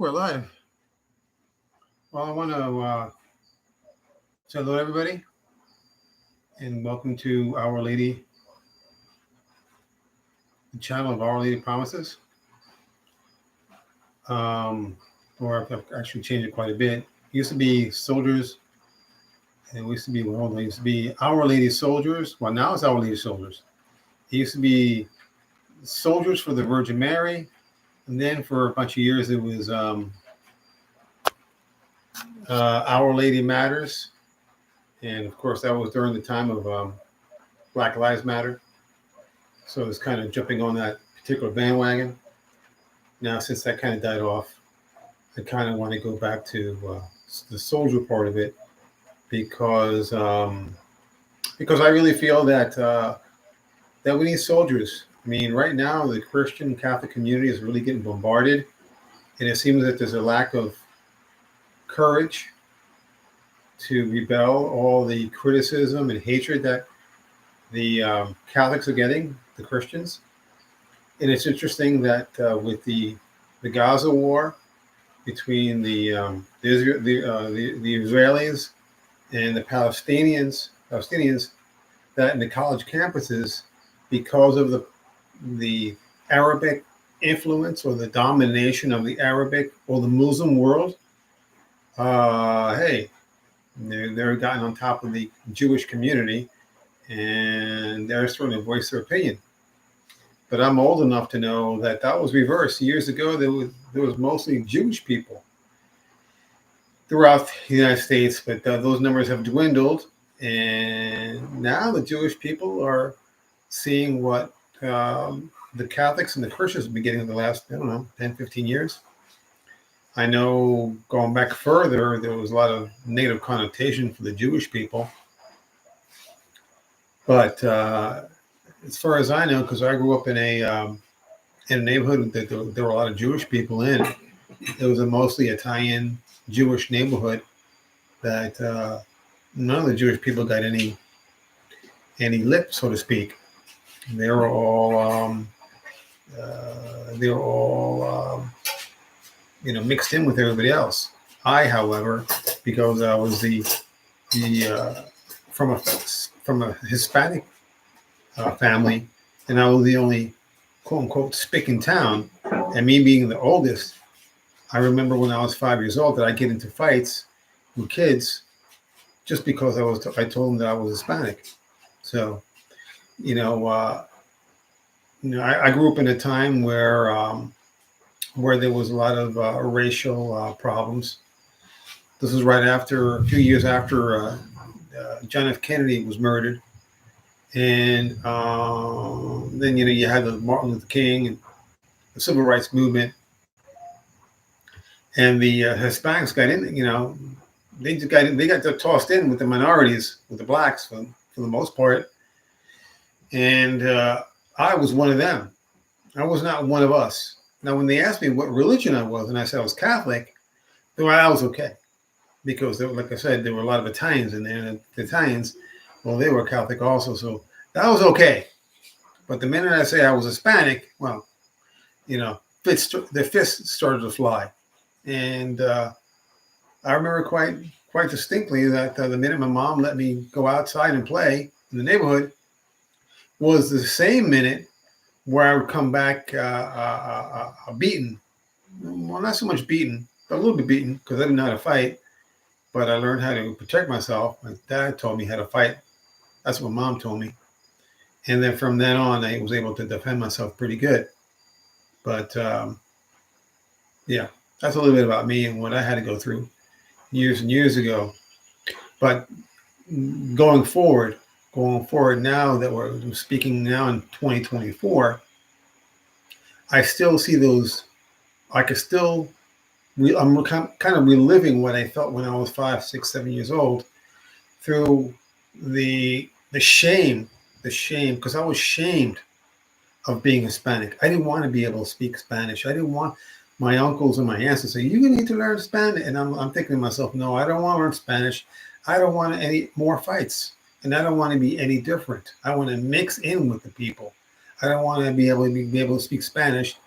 We're live. Well, I want to say hello, everybody, and welcome to Our Lady, the channel of Our Lady Promises. Or I've actually changed it quite a bit. It used to be Soldiers, and it used to be, it used to be Our Lady Soldiers. Well, now it's Our Lady Soldiers. It used to be Soldiers for the Virgin Mary, and then for a bunch of years it was Our Lady Matters. And of course, that was during the time of Black Lives Matter. So it's kind of jumping on that particular bandwagon. Now, since that kind of died off, I kind of want to go back to the soldier part of it because I really feel that that we need soldiers. I mean, right now, the Christian Catholic community is really getting bombarded, and it seems that there's a lack of courage to rebel all the criticism and hatred that the Catholics are getting, the Christians. And it's interesting that with the Gaza war between the Israelis and the Palestinians, that in the college campuses, because of the Arabic influence or the domination of the Arabic or the Muslim world, hey, they're gotten on top of the Jewish community, and they're starting to voice their opinion. But I'm old enough to know that that was reversed. Years ago, there was mostly Jewish people throughout the United States, but those numbers have dwindled. And now the Jewish people are seeing what the Catholics and the Christians have been getting in the last, 10, 15 years. I know going back further, there was a lot of negative connotation for the Jewish people. But as far as I know, because I grew up in a neighborhood that there were a lot of Jewish people in, it was a mostly Italian Jewish neighborhood that none of the Jewish people got any lip, so to speak. They were all mixed in with everybody else. I, however, because I was from a Hispanic family, and I was the only quote unquote spick in town, and me being the oldest, I remember when I was 5 years old that I get into fights with kids just because I told them that I was Hispanic. So, I grew up in a time where there was a lot of racial problems. This was right after, a few years after John F. Kennedy was murdered. And then, you had the Martin Luther King and the Civil Rights Movement. And the Hispanics got in, they got tossed in with the minorities, with the blacks for the most part. And I was one of them. I was not one of us. Now, when they asked me what religion I was, and I said I was Catholic, then I was okay. Because, like I said, there were a lot of Italians in there. And the Italians, well, they were Catholic also. So that was okay. But the minute I say I was Hispanic, well, the fists started to fly. And I remember quite distinctly that the minute my mom let me go outside and play in the neighborhood was the same minute where I would come back beaten. Well, not so much beaten, but a little bit beaten because I didn't know how to fight. But I learned how to protect myself. My dad taught me how to fight. That's what mom told me. And then from then on, I was able to defend myself pretty good. But yeah, that's a little bit about me and what I had to go through years and years ago. But going forward now that we're speaking now in 2024, I still see those. I'm kind of reliving what I felt when I was 5, 6, 7 years old through the shame, because I was shamed of being Hispanic. I didn't want to be able to speak Spanish. I didn't want my uncles and my aunts to say, "You need to learn Spanish." And I'm thinking to myself, no, I don't want to learn Spanish. I don't want any more fights. And I don't want to be any different. I want to mix in with the people. I don't want to be able to speak Spanish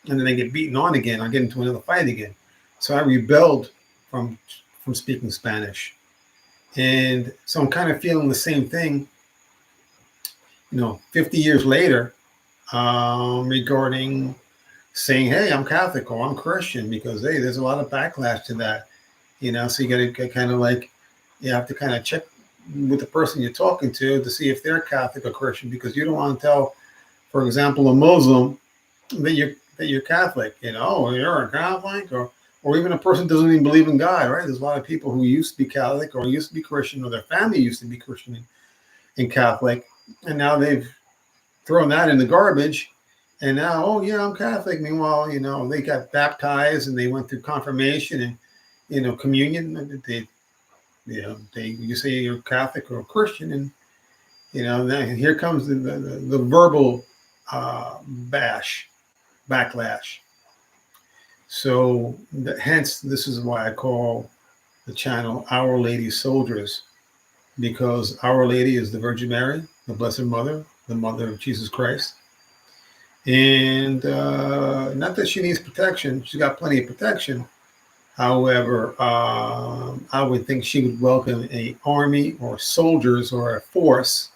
and then I get beaten on again. I'll get into another fight again. So I rebelled from speaking Spanish. And so I'm kind of feeling the same thing, 50 years later, regarding saying, hey, I'm Catholic or I'm Christian, because, hey, there's a lot of backlash to that, so you got to get kind of like, you have to kind of check with the person you're talking to see if they're Catholic or Christian, because you don't want to tell, for example, a Muslim that you're Catholic, or you're a Catholic, or even a person doesn't even believe in God, right? There's a lot of people who used to be Catholic or used to be Christian, or their family used to be Christian and Catholic, and now they've thrown that in the garbage, and now, oh yeah, I'm Catholic. Meanwhile, they got baptized and they went through confirmation and communion. You say you're Catholic or Christian, and now here comes the verbal backlash. So hence, this is why I call the channel Our Lady Soldiers, because Our Lady is the Virgin Mary, the Blessed Mother, the Mother of Jesus Christ. And not that she needs protection. She's got plenty of protection. However, I would think she would welcome an army or soldiers or a force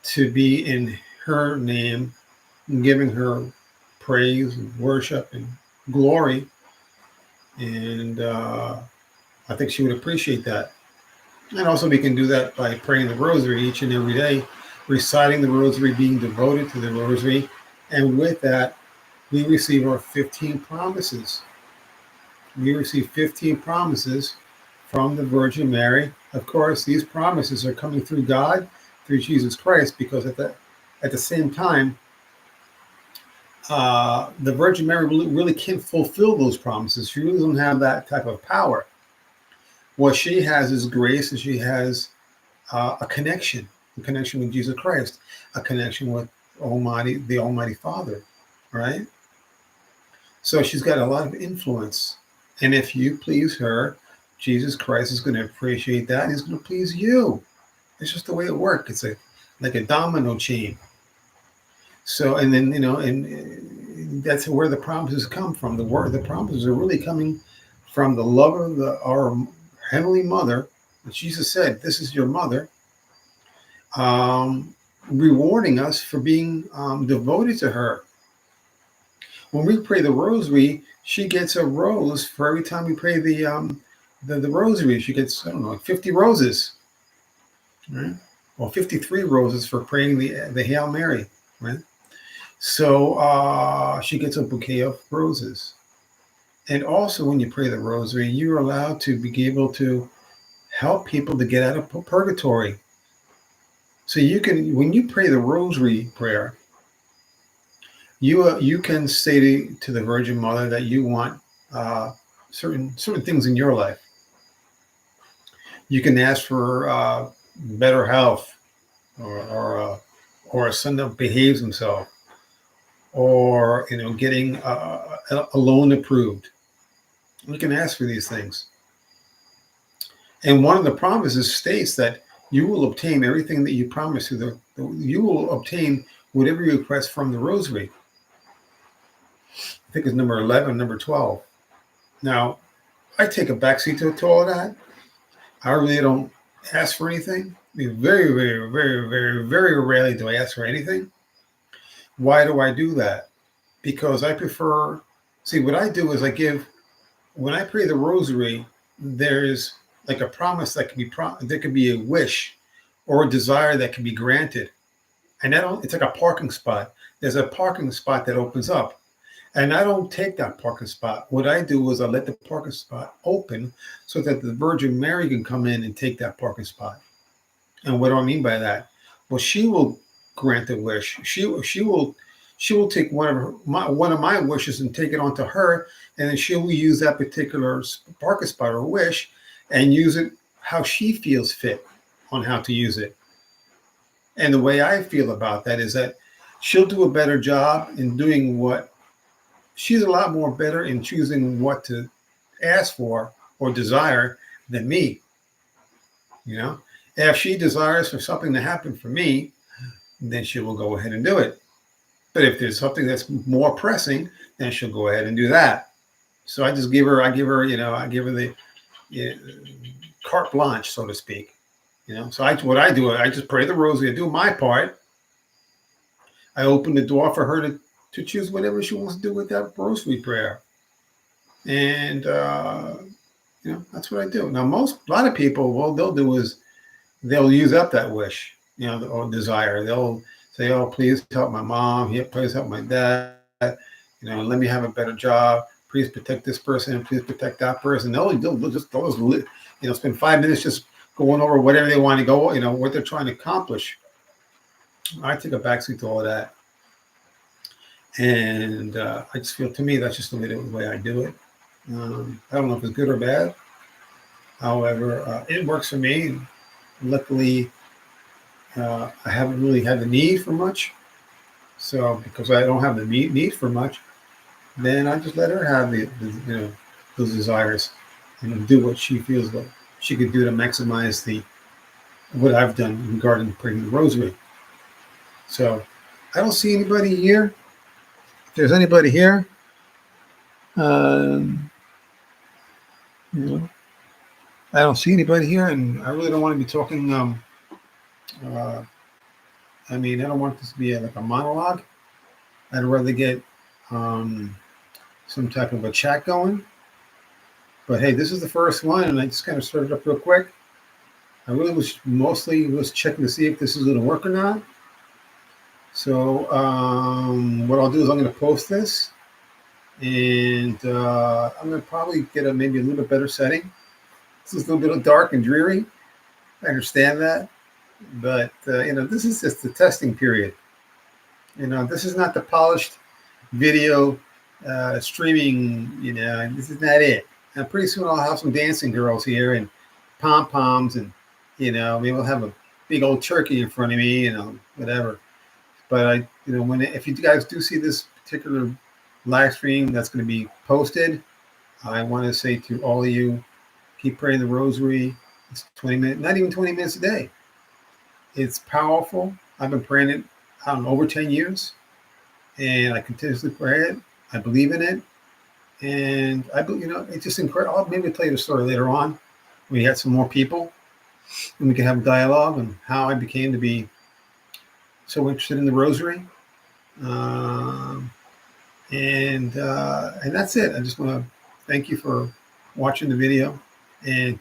to be in her name, giving her praise and worship and glory. And I think she would appreciate that. And also we can do that by praying the Rosary each and every day, reciting the Rosary, being devoted to the Rosary. And with that, we receive our 15 promises. We receive 15 promises from the Virgin Mary. Of course, these promises are coming through God, through Jesus Christ, because at the same time, the Virgin Mary really can't fulfill those promises. She really doesn't have that type of power. What she has is grace, and she has a connection with Jesus Christ, a connection with the Almighty Father, right? So she's got a lot of influence. And if you please her, Jesus Christ is going to appreciate that, and he's going to please you. It's just the way it works. It's like a domino chain. So, and then, and that's where the promises come from. The promises are really coming from the love of our Heavenly Mother. Jesus said, this is your mother, rewarding us for being devoted to her. When we pray the Rosary, she gets a rose for every time we pray the Rosary. She gets, 50 roses, right? Well, 53 roses for praying the Hail Mary, right? So she gets a bouquet of roses. And also, when you pray the Rosary, you're allowed to be able to help people to get out of purgatory. So you can, when you pray the Rosary prayer, you can say to the Virgin Mother that you want certain things in your life. You can ask for better health, or a son that behaves himself, or getting a loan approved. You can ask for these things. And one of the promises states that you will obtain everything that you promise you will obtain whatever you request from the Rosary. I think it's number 11, number 12. Now, I take a backseat to all of that. I really don't ask for anything. I mean, very, very, very, very, very rarely do I ask for anything. Why do I do that? Because I prefer, what I do is when I pray the Rosary, there's like a promise that can be, there could be a wish or a desire that can be granted. And it's like a parking spot. There's a parking spot that opens up. And I don't take that parking spot. What I do is I let the parking spot open so that the Virgin Mary can come in and take that parking spot. And what do I mean by that? Well, she will grant a wish. She will take one of my wishes and take it onto her, and then she will use that particular parking spot or wish and use it how she feels fit on how to use it. And the way I feel about that is that she'll do a better job in doing what she's a lot more better in choosing what to ask for or desire than me. If she desires for something to happen for me, then she will go ahead and do it. But if there's something that's more pressing, then she'll go ahead and do that. So I just give her, I give her, I give her the, yeah, carte blanche, so to speak. So what I do, I just pray the rosary. I do my part. I open the door for her to choose whatever she wants to do with that rosary prayer. And that's what I do. Now, a lot of people, what they'll do is they'll use up that wish, or desire. They'll say, "Oh, please help my mom. Please help my dad. Let me have a better job. Please protect this person. Please protect that person." They'll spend 5 minutes just going over whatever they want to go. What they're trying to accomplish. I take a backseat to all of that, and I just feel, to me, that's just the way I do it. I don't know if it's good or bad. However, it works for me. Luckily, I haven't really had the need for much. So because I don't have the need for much, then I just let her have those desires and do what she feels what she could do to maximize what I've done regarding praying the rosary. So I don't see anybody here. If there's anybody here, I don't see anybody here, and I really don't want to be talking. I don't want this to be like a monologue. I'd rather get some type of a chat going. But hey, this is the first one, and I just kind of started up real quick. I really was checking to see if this is going to work or not. So what I'll do is I'm going to post this, and I'm going to probably get maybe a little bit better setting. This is a little bit dark and dreary. I understand that, but this is just the testing period. This is not the polished video streaming. This is not it. And pretty soon I'll have some dancing girls here and pom poms, and maybe we'll have a big old turkey in front of me, whatever. But if you guys do see this particular live stream that's going to be posted, I want to say to all of you, keep praying the rosary. It's 20 minutes, not even 20 minutes a day. It's powerful. I've been praying it over 10 years, and I continuously pray it. I believe in it, and it's just incredible. I'll maybe tell you the story later on. We had some more people, and we can have a dialogue on how I became to be so interested in the rosary. And that's it. I just want to thank you for watching the video, and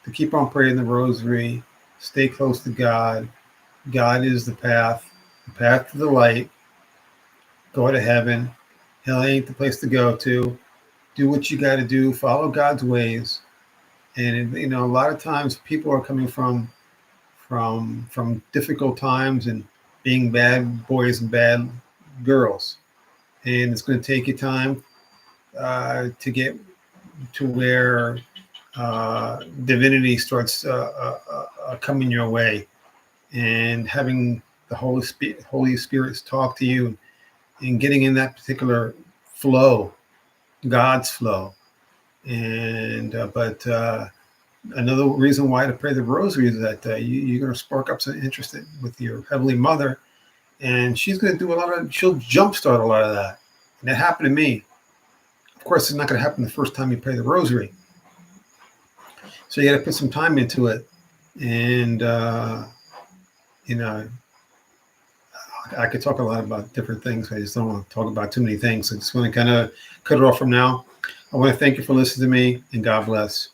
to keep on praying the rosary. Stay close to God. God is the path to the light. Go to heaven. Hell ain't the place to go to. Do what you got to do. Follow God's ways. And a lot of times people are coming from difficult times and being bad boys and bad girls, and it's going to take you time to get to where divinity starts coming your way, and having the Holy Spirit talk to you, and getting in that particular flow, God's flow. And but another reason why to pray the rosary is that you're going to spark up some interest with your Heavenly Mother, and she's going to do she'll jumpstart a lot of that. And that happened to me. Of course, it's not going to happen the first time you pray the rosary. So you got to put some time into it. And, I could talk a lot about different things. I just don't want to talk about too many things. I just want to kind of cut it off from now. I want to thank you for listening to me, and God bless.